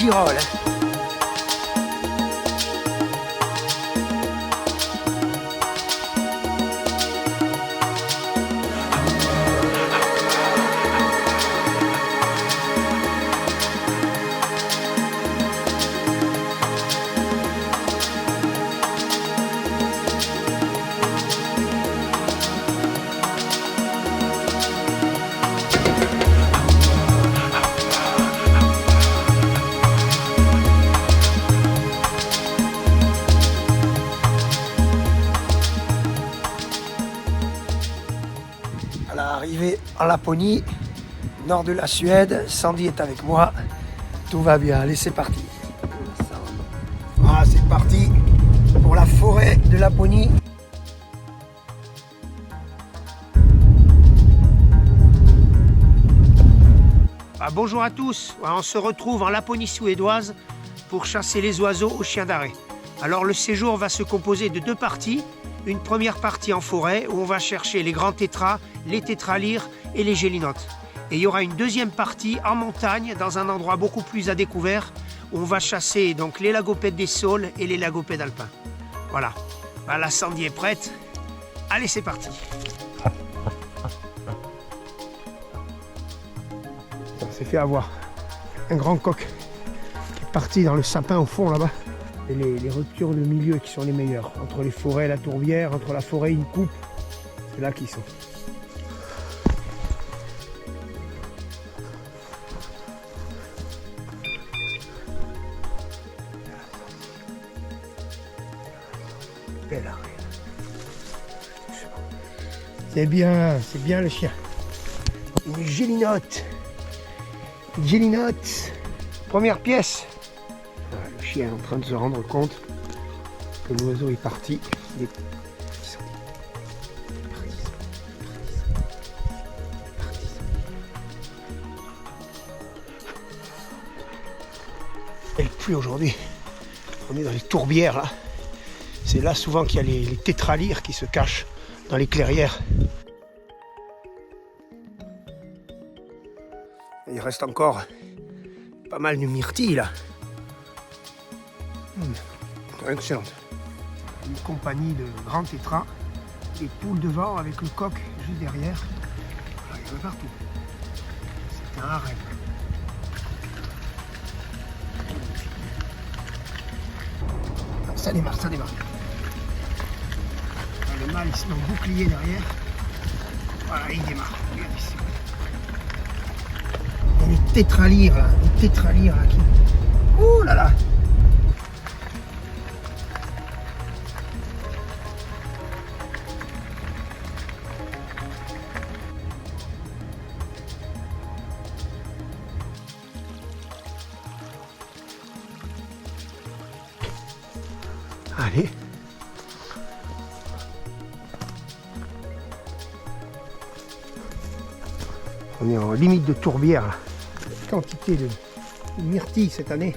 Tyrol. Arrivé en Laponie, nord de la Suède, Sandy est avec moi, tout va bien, allez c'est parti. Ah, c'est parti pour la forêt de Laponie. Bonjour à tous, on se retrouve en Laponie suédoise pour chasser les oiseaux au chien d'arrêt. Alors le séjour va se composer de deux parties. Une première partie en forêt où on va chercher les grands tétras, les tétralyres et les gélinotes. Et il y aura une deuxième partie en montagne dans un endroit beaucoup plus à découvert où on va chasser donc les lagopèdes des saules et les lagopèdes alpins. Voilà, la Sandy est prête. Allez, c'est parti. On s'est fait avoir un grand coq qui est parti dans le sapin au fond là-bas. Et les ruptures de milieu qui sont les meilleures. Entre les forêts et la tourbière, entre la forêt et une coupe, c'est là qu'ils sont. Belle arrêt. C'est bien le chien. Une gélinote. Une gélinote. Première pièce. Le chien est en train de se rendre compte que l'oiseau est parti. Il est et le pluie aujourd'hui. On est dans les tourbières là. C'est là souvent qu'il y a les tétralyres qui se cachent dans les clairières. Et il reste encore pas mal de myrtilles là. Excellente. Une compagnie de grands tétras, des poules devant avec le coq juste derrière. Il y en a partout. C'est un harem. Ça démarre, ça démarre. Le mâle il se met en bouclier derrière. Voilà, il démarre. Regarde ici. Il y a les tétralyres là, qui. Oh là là! Allez. On est en limite de tourbière. Quantité de myrtilles cette année.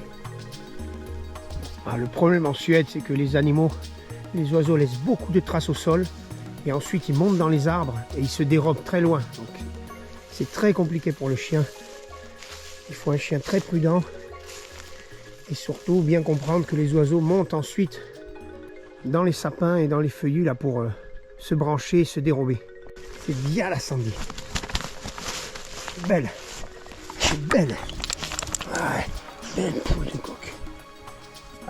Le problème en Suède, c'est que les animaux, les oiseaux laissent beaucoup de traces au sol et ensuite ils montent dans les arbres et ils se dérobent très loin. Donc c'est très compliqué pour le chien. Il faut un chien très prudent et surtout bien comprendre que les oiseaux montent ensuite dans les sapins et dans les feuillus là pour se brancher et se dérober. C'est bien la Sandy. C'est belle. C'est belle. Ouais, belle poule de coq.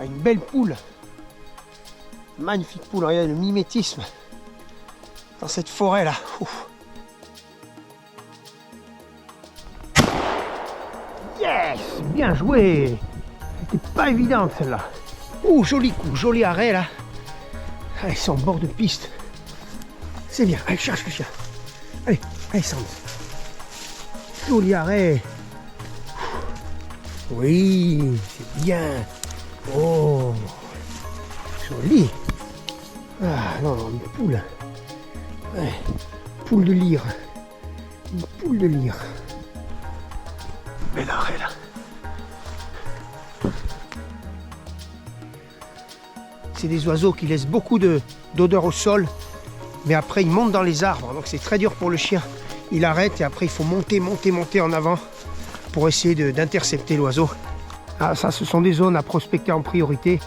Une belle poule. Magnifique poule. Regardez le mimétisme dans cette forêt là. Ouf. Yes, bien joué. C'était pas évident celle-là. Ouh, joli coup, joli arrêt là. Ah, ils sont en bord de piste. C'est bien, allez, cherche le chien. Allez, allez, Sandy. Joli arrêt. Oui, c'est bien. Oh, joli. Ah non, une poule. Ouais, poule de lyre. Une poule de lyre. Bel arrêt là. C'est des oiseaux qui laissent beaucoup d'odeur au sol, mais après ils montent dans les arbres, donc c'est très dur pour le chien. Il arrête et après il faut monter en avant pour essayer d'intercepter l'oiseau. Ah, ça, ce sont des zones à prospecter en priorité.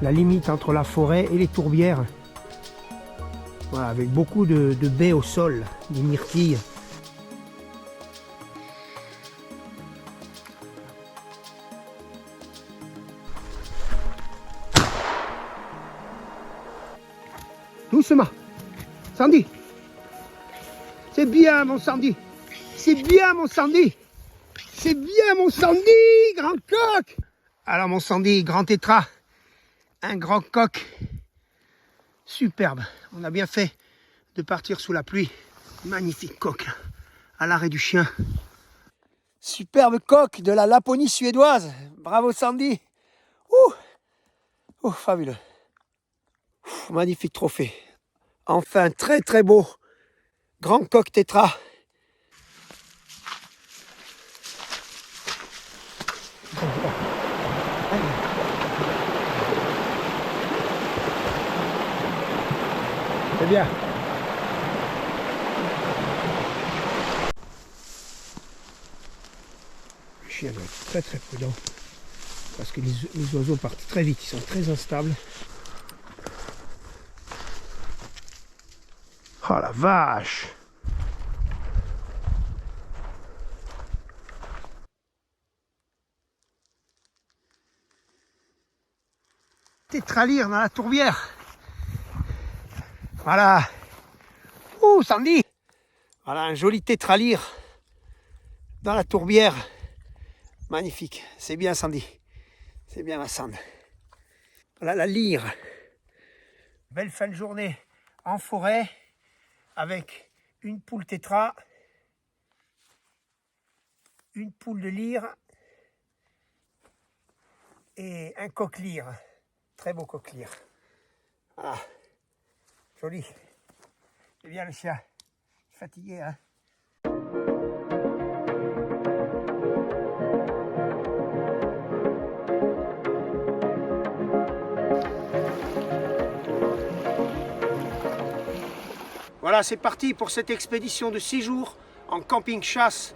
La limite entre la forêt et les tourbières. Voilà, avec beaucoup de baies au sol, des myrtilles. Doucement. Sandy. C'est bien, mon Sandy. C'est bien, mon Sandy. C'est bien, mon Sandy, grand coq. Alors, mon Sandy, grand tétra. Un grand coq. Superbe. On a bien fait de partir sous la pluie. Magnifique coq. À l'arrêt du chien. Superbe coq de la Laponie suédoise. Bravo, Sandy. Ouh. Oh, fabuleux. Magnifique trophée. Enfin, très très beau grand coq tétra. C'est bien. Le chien doit être très très prudent parce que les oiseaux partent très vite, ils sont très instables. Oh la vache! Tétralyre dans la tourbière. Voilà. Ouh, Sandy! Voilà un joli tétralyre dans la tourbière. Magnifique. C'est bien, Sandy. C'est bien, ma Sandy. Voilà la lyre. Belle fin de journée en forêt avec une poule tétra, une poule de lyre et un coq lyre. Très beau coq lyre. Voilà. Joli. C'est bien le chien. Fatigué, hein? Voilà, c'est parti pour cette expédition de 6 jours en camping-chasse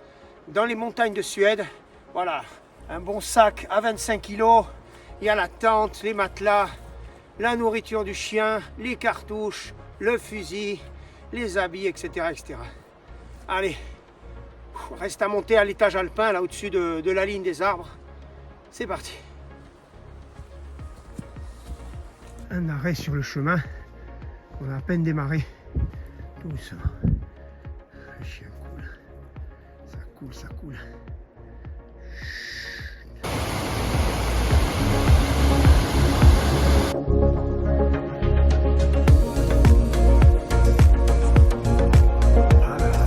dans les montagnes de Suède. Voilà, un bon sac à 25 kg. Il y a la tente, les matelas, la nourriture du chien, les cartouches, le fusil, les habits, etc. etc. Allez, reste à monter à l'étage alpin, là au-dessus de la ligne des arbres. C'est parti. Un arrêt sur le chemin. On a à peine démarré. Doucement. Le chien coule. Ça coule, ça coule.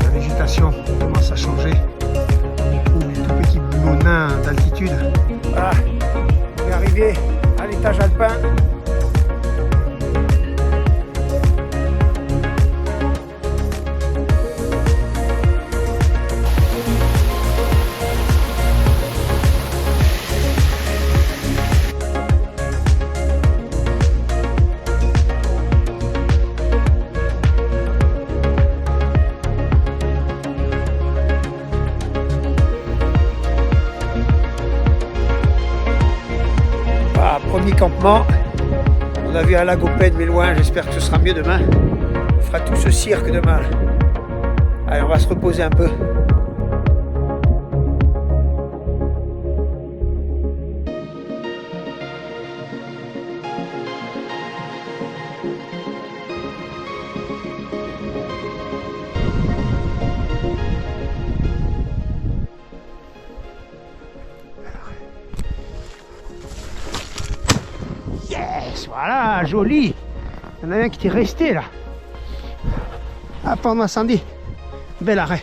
La végétation commence à changer. On est tout petit boulot nain d'altitude. Voilà. On est arrivé à l'étage alpin. Premier campement, on a vu un lagopède mais loin, j'espère que ce sera mieux demain. On fera tout ce cirque demain. Allez, on va se reposer un peu. Voilà, joli. Il y en a un qui est resté là. Ah, pendant Sandy. Bel arrêt.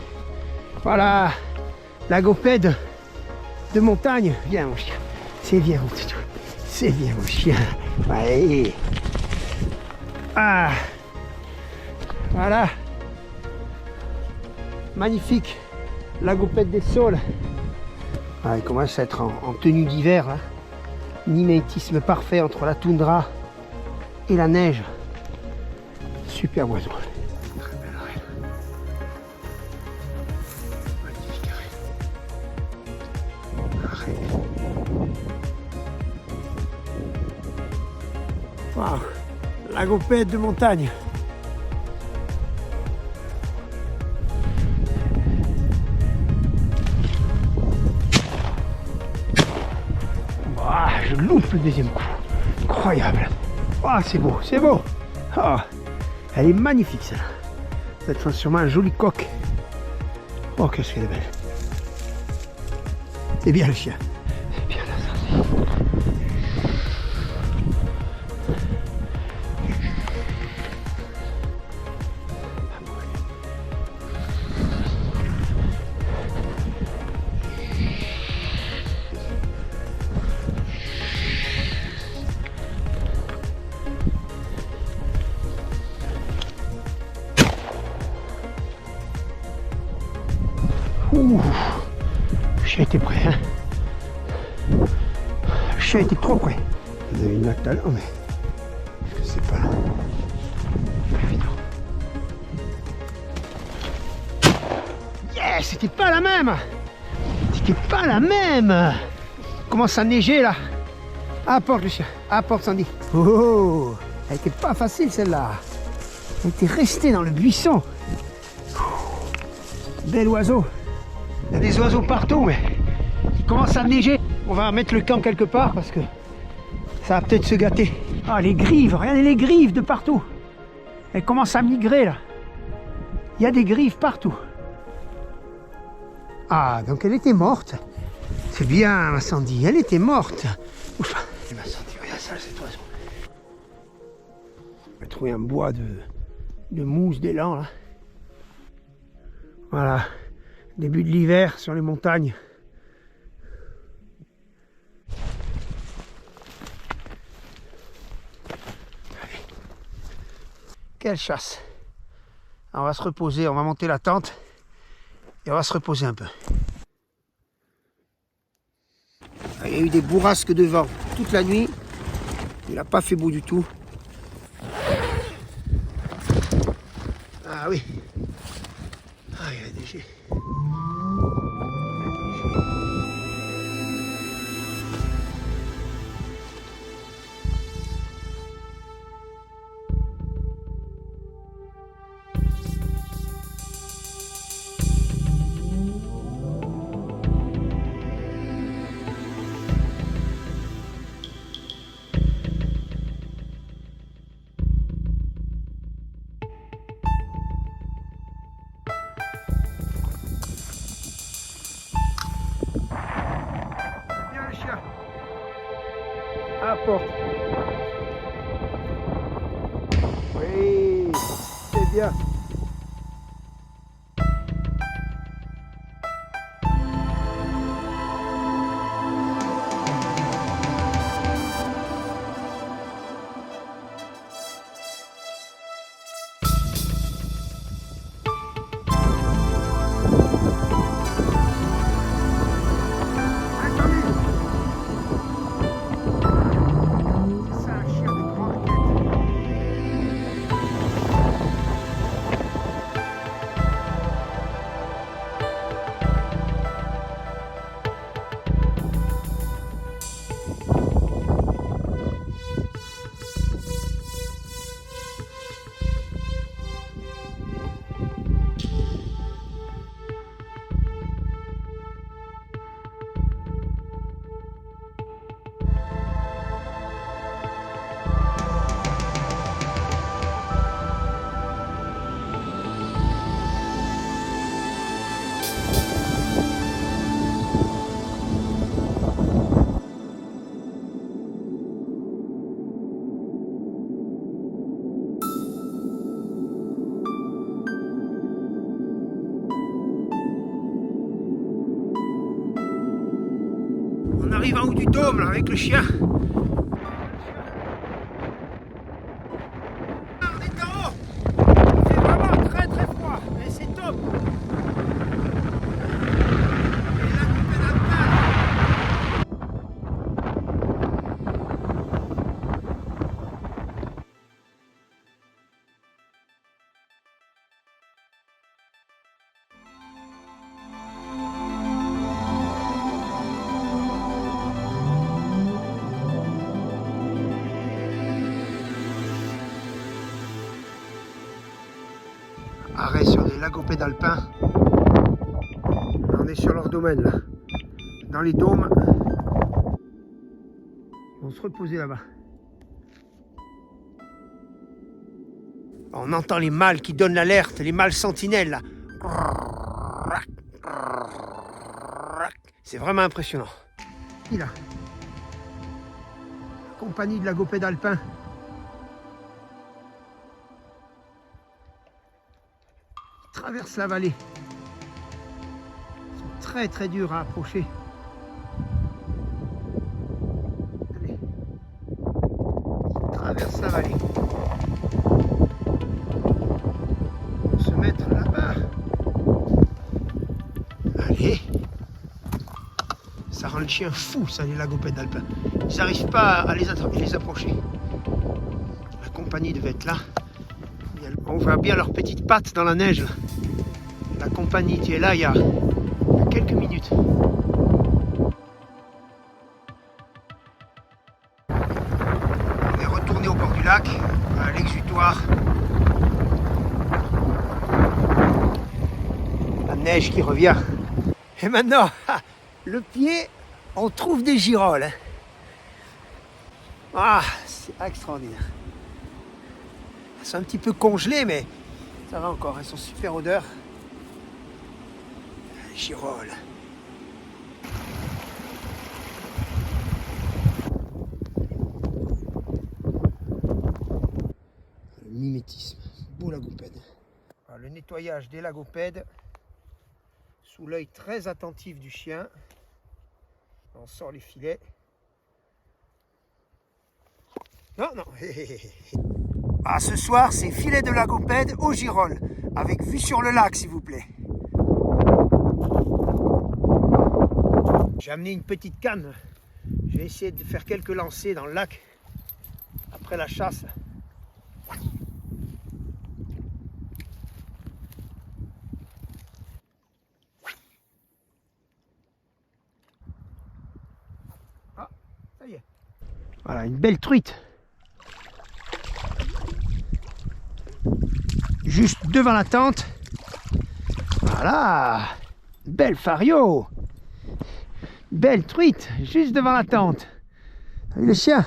Voilà, lagopède de montagne. Viens mon chien. C'est bien mon petit. C'est bien mon chien. Ouais. Ah. Voilà. Magnifique. Lagopède des saules. Ah, il commence à être en tenue d'hiver. Hein. Mimétisme parfait entre la toundra et la neige. Super oiseau. Très bel arrêt. Magnifique arrêt. Waouh, la gopette de montagne. Je loupe le deuxième coup. Incroyable. Ah, c'est beau, c'est beau. Ah, elle est magnifique celle-là. Ça va être sûrement un joli coq. Oh, qu'est-ce qu'elle est belle. C'est bien le chien. C'est bien la sortie. Ouh, le chien était prêt, hein. Le chien était trop près. Il y avait une latte à l'heure, mais je sais pas. Pas évident. Yes, c'était pas la même. C'était pas la même. Il commence à neiger là. Apporte le chien, apporte Sandy. Oh, elle était pas facile celle-là. Elle était restée dans le buisson. Bel oiseau. Il y a des oiseaux partout, mais il commence à neiger. On va mettre le camp quelque part parce que ça va peut-être se gâter. Ah, les grives, regardez les grives de partout. Elles commencent à migrer là. Il y a des grives partout. Ah, donc elle était morte. C'est bien, ma Sandy, elle était morte. Ouf, ma Sandy, regarde ça, cet oiseau. On va trouver un bois de mousse d'élan là. Voilà. Début de l'hiver sur les montagnes. Allez. Quelle chasse. Alors on va se reposer, on va monter la tente et on va se reposer un peu. Il y a eu des bourrasques de vent toute la nuit. Il n'a pas fait beau du tout. Ah oui. Ah, il y a des jets. À la porte. Oui, c'est bien. On arrive en haut du dôme là avec le chien. On est en haut. Il fait vraiment très très froid, mais c'est top. Arrêt sur des lagopèdes alpins. On est sur leur domaine là. Dans les dômes. Ils vont se reposer là-bas. On entend les mâles qui donnent l'alerte, les mâles sentinelles là. C'est vraiment impressionnant. Il a la compagnie de lagopèdes alpins. Ils traversent la vallée. Ils sont très très durs à approcher. Allez. Ils traversent la vallée. Pour se mettre là-bas. Allez. Ça rend le chien fou, ça, les lagopèdes alpins. Ils n'arrivent pas à les approcher. La compagnie devait être là. On voit bien leurs petites pattes dans la neige. Là. La compagnie qui est là il y a quelques minutes. On est retourné au bord du lac, à l'exutoire. La neige qui revient. Et maintenant, le pied, on trouve des girolles. Ah, c'est extraordinaire. Elles sont un petit peu congelées, mais ça va encore. Elles sont super odeur. Girolles. Le mimétisme. Beau lagopède. Alors, le nettoyage des lagopèdes sous l'œil très attentif du chien. On sort les filets. Non, non. Ah, ce soir, c'est filet de lagopède aux girolles, avec vue sur le lac, s'il vous plaît. J'ai amené une petite canne. Je vais essayer de faire quelques lancers dans le lac après la chasse. Ah, ça y est. Voilà, une belle truite. Juste devant la tente. Voilà. Belle fario. Belle truite, juste devant la tente. Avec le chien.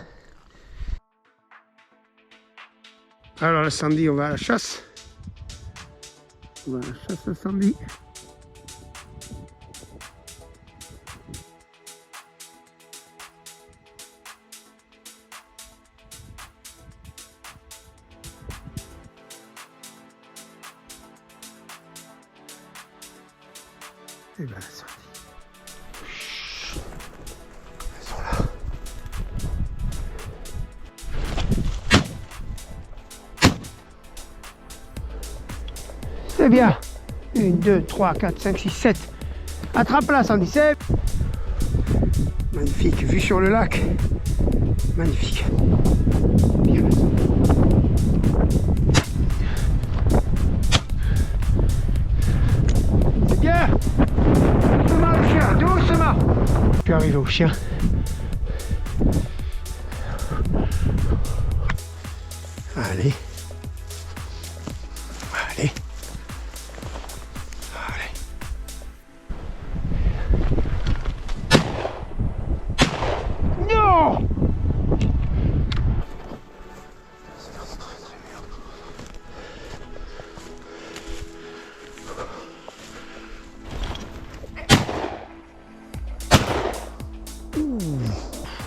Alors le Sandy, on va à la chasse. On va à la chasse le Sandy. Et bien la Sandy. Elles sont là. C'est bien. 1, 2, 3, 4, 5, 6, 7. Attrape-la, Sandy. C'est magnifique. Vue sur le lac. Magnifique. Bien. C'est bien. Doucement le chien. Doucement. Je suis arrivé au chien. Allez. Allez. Allez. Non!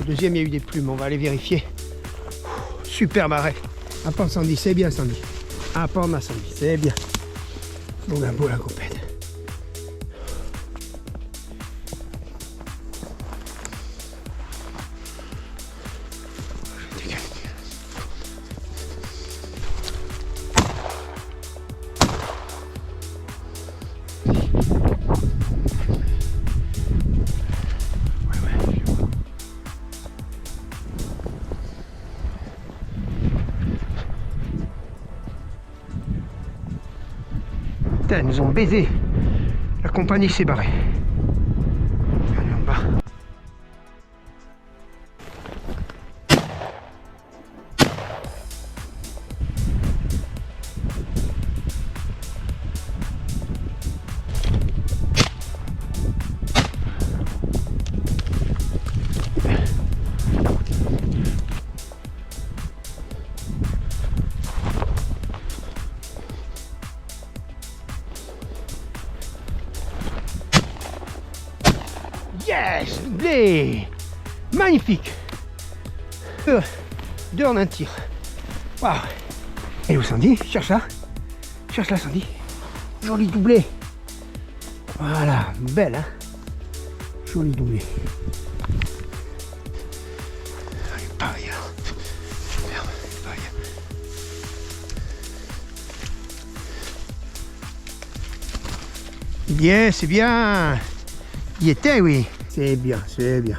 Le deuxième, il y a eu des plumes. On va aller vérifier. Super arrêt. À part Sandy, c'est bien Sandy. À part ma Sandy, c'est bien. On a beau lagopède. Putain, ils nous ont baisé. La compagnie s'est barrée. Allez en bas. Yes, doublé. Magnifique. Deux en un tir. Waouh. Et où Sandy? Cherche là. Cherche là Sandy. Joli doublé. Voilà, belle hein. Joli doublé. Allez, pareil alors. Merde, pareil. Bien, c'est bien. Il était, oui. C'est bien, c'est bien.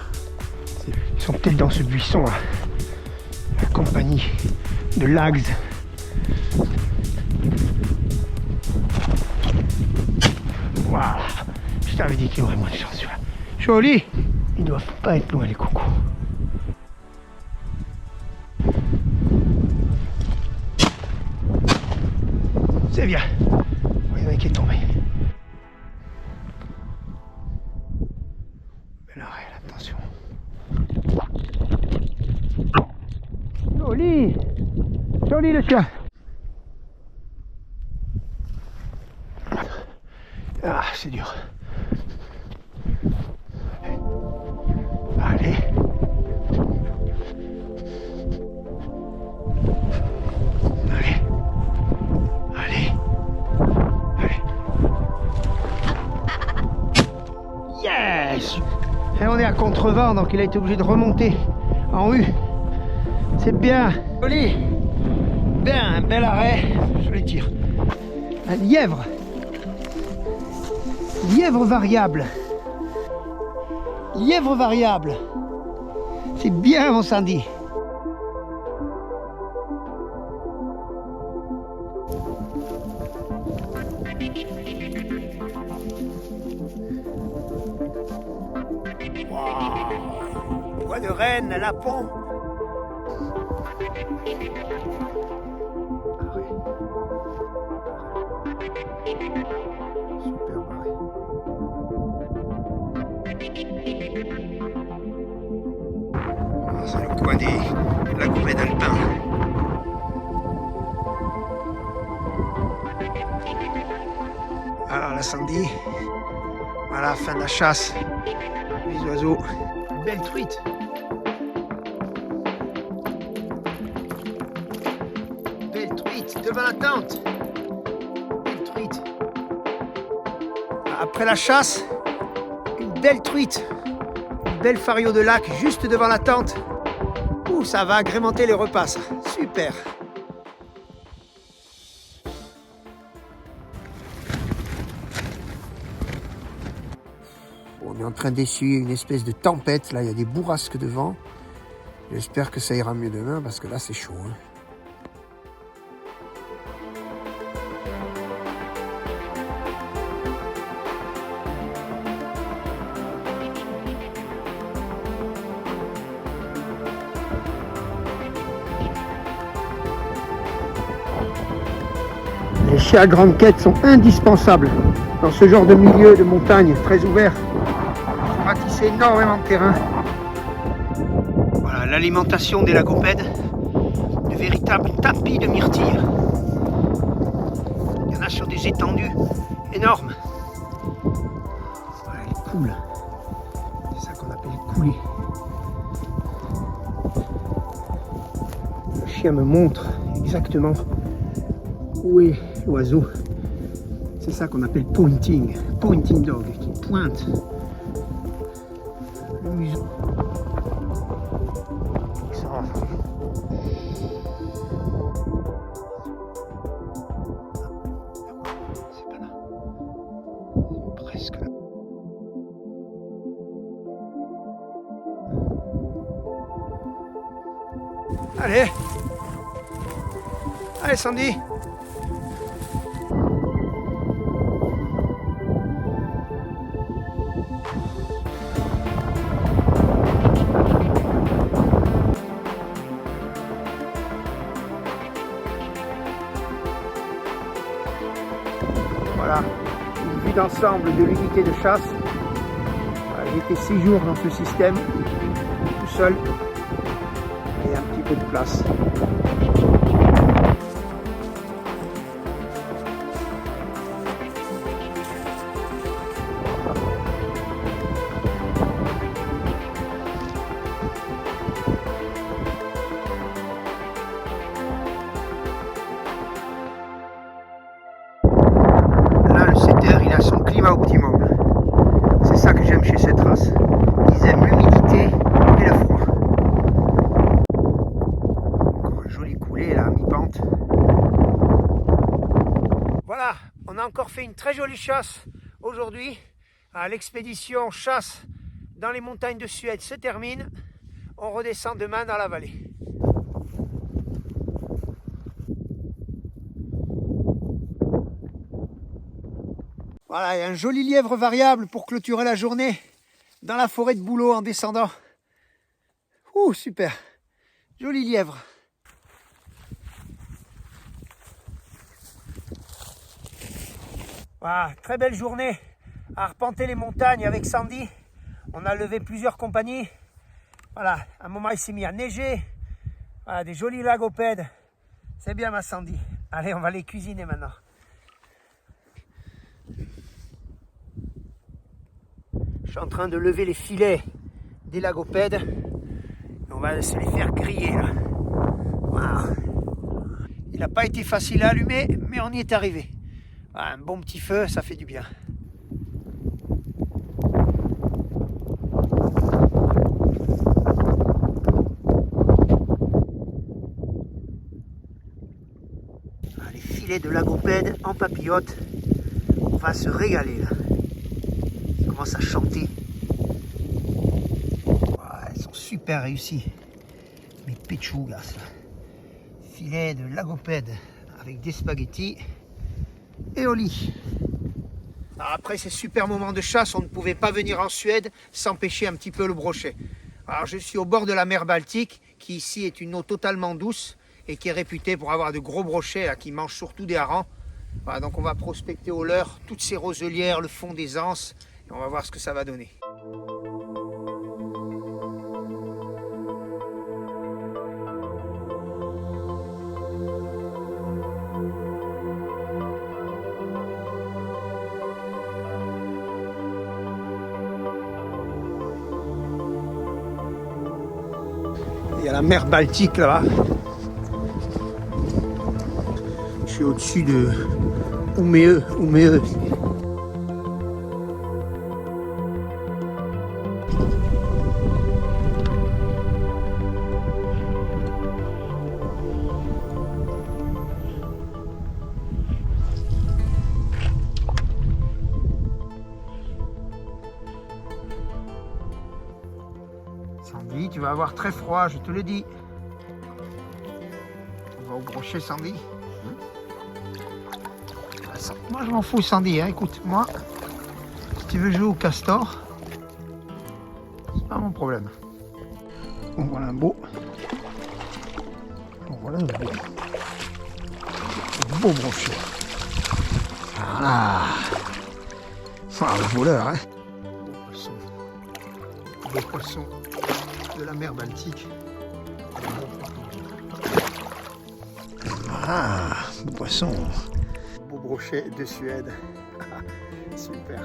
Ils sont peut-être dans ce buisson là. La compagnie de Lags. Voilà. Je t'avais dit qu'il y aurait moins de chance celui-là. Joli. Ils doivent pas être loin les cocos. C'est bien. Il y en a qui est tombé. Mais là, attention. Joli. Joli le chien. Ah, c'est dur. Allez. Allez. Allez. Allez. Yes! Et on est à contre-vent, donc il a été obligé de remonter en U. C'est bien. Joli. Bien, un bel arrêt. Je les tire. Un lièvre. Lièvre variable. Lièvre variable. C'est bien mon Sandy. Wow. Bois de Rennes, Lapon. Super barré. C'est le coin de la goupette alpin. Alors la Sandy. Voilà, fin de la chasse. Les oiseaux. Belle truite. Belle truite devant la tente. Belle truite. Après la chasse, une belle truite. Une belle fario de lac juste devant la tente. Ouh, ça va agrémenter les repas, ça. Super. On est en train d'essuyer une espèce de tempête. Là, il y a des bourrasques de vent. J'espère que ça ira mieux demain parce que là, c'est chaud. Hein. Les chiens à grande quête sont indispensables dans ce genre de milieu de montagne très ouvert. Ils ratissent énormément de terrain. Voilà, l'alimentation des lagopèdes, de véritables tapis de myrtilles. Il y en a sur des étendues énormes. Voilà les poules, c'est ça qu'on appelle les coulées. Le chien me montre exactement où est l'oiseau. C'est ça qu'on appelle pointing dog, qui pointe le museau. Ça va. C'est pas là. C'est presque là. Allez. Allez Sandy. Voilà, une vue d'ensemble de l'unité de chasse. J'ai été 6 jours dans ce système, tout seul, et un petit peu de place. climat optimum. C'est ça que j'aime chez cette race. Ils aiment l'humidité et le froid. Encore un joli coulé là, à mi-pente. Voilà, on a encore fait une très jolie chasse aujourd'hui. L'expédition chasse dans les montagnes de Suède se termine. On redescend demain dans la vallée. Voilà, il y a un joli lièvre variable pour clôturer la journée dans la forêt de Bouleau en descendant. Ouh, super. Joli lièvre. Voilà, très belle journée à arpenter les montagnes avec Sandy. On a levé plusieurs compagnies. Voilà, à un moment il s'est mis à neiger. Voilà, des jolis lagopèdes. C'est bien ma Sandy. Allez, on va les cuisiner maintenant. Je suis en train de lever les filets des lagopèdes. On va se les faire griller là. Voilà. Il n'a pas été facile à allumer, mais on y est arrivé. Voilà, un bon petit feu, ça fait du bien. Voilà, les filets de lagopèdes en papillote. On va se régaler là. Ils commencent à chanter. Voilà, ils sont super réussis. Mes pechugas. Filet de lagopède avec des spaghettis et au lit. Alors après ces super moments de chasse, on ne pouvait pas venir en Suède sans pêcher un petit peu le brochet. Alors je suis au bord de la mer Baltique, qui ici est une eau totalement douce et qui est réputée pour avoir de gros brochets là, qui mangent surtout des harengs. Voilà, donc on va prospecter au leurre toutes ces roselières, le fond des anses, et on va voir ce que ça va donner. Il y a la mer Baltique là-bas. Je suis au-dessus de Umeå. Sandy, tu vas avoir très froid, je te le dis. On va au brochet, Sandy. Moi, je m'en fous, Sandy. Hein. Écoute, moi, si tu veux jouer au castor, c'est pas mon problème. Bon, voilà un beau. Bon, voilà un beau. Un beau brochet. Voilà. Ah, le voleur, hein. Beau poisson de la mer Baltique. Ah, beau poisson. Beau brochet de Suède. Super.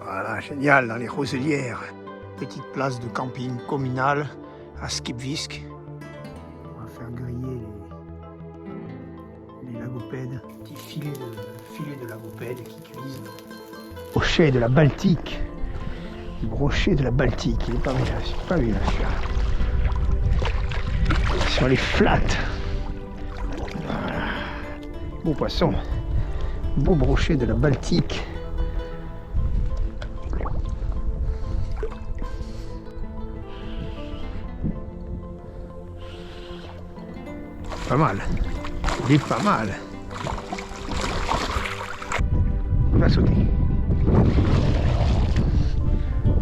Voilà, génial, dans les roselières. Petite place de camping communale à Skipvisk. On va faire griller les lagopèdes. Petit filet de lagopèdes qui cuisent. Brochet de la Baltique. Brochet de la Baltique. Il est pas bien, c'est pas bien celui-là. Sur les flats. Voilà. Beau poisson. Beau brochet de la Baltique. Pas mal. Il est pas mal. On va sauter.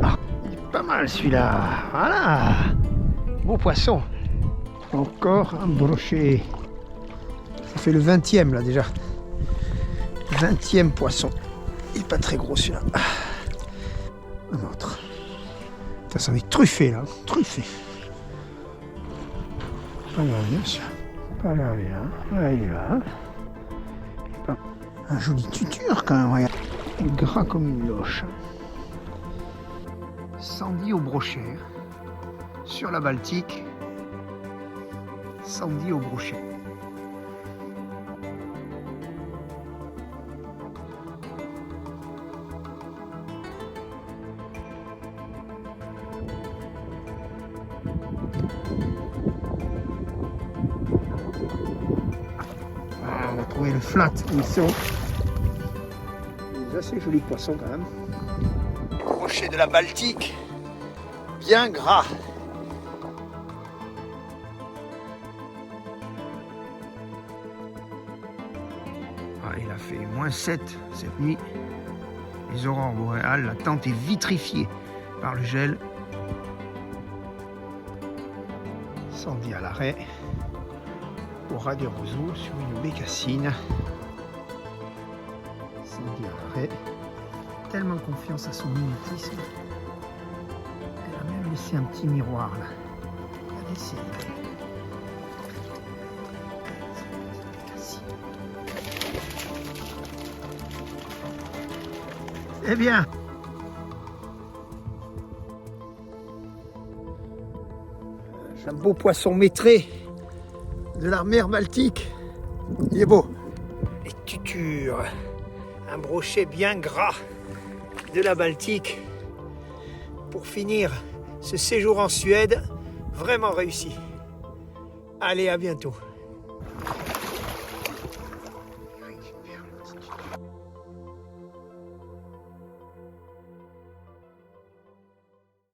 Ah, il est pas mal celui-là. Voilà. Beau poisson. Encore un brochet. Ça fait le 20e là déjà. 20e poisson. Il est pas très gros celui-là. Un autre. Ça est truffé là. Truffé. Pas mal bien ça. Pas mal bien. Là il est là. Un joli tuture quand même, regarde. Gras comme une loche. Sandy au brochet. Sur la Baltique. Sandy au brochet. trouver le flat où ils sont. Des assez jolis poissons quand même. Brochet de la Baltique, bien gras. Ah, il a fait -7 cette nuit. Les aurores boréales, la tente est vitrifiée par le gel. Sandy à l'arrêt au ras des roseaux sur une bécassine. Sandy à l'arrêt, tellement confiance à son mimétisme. Elle a même laissé un petit miroir là. Regardez, c'est eh bien, un beau poisson maîtré de la mer Baltique. Il est beau. Et tuture, un brochet bien gras de la Baltique pour finir ce séjour en Suède vraiment réussi. Allez, à bientôt.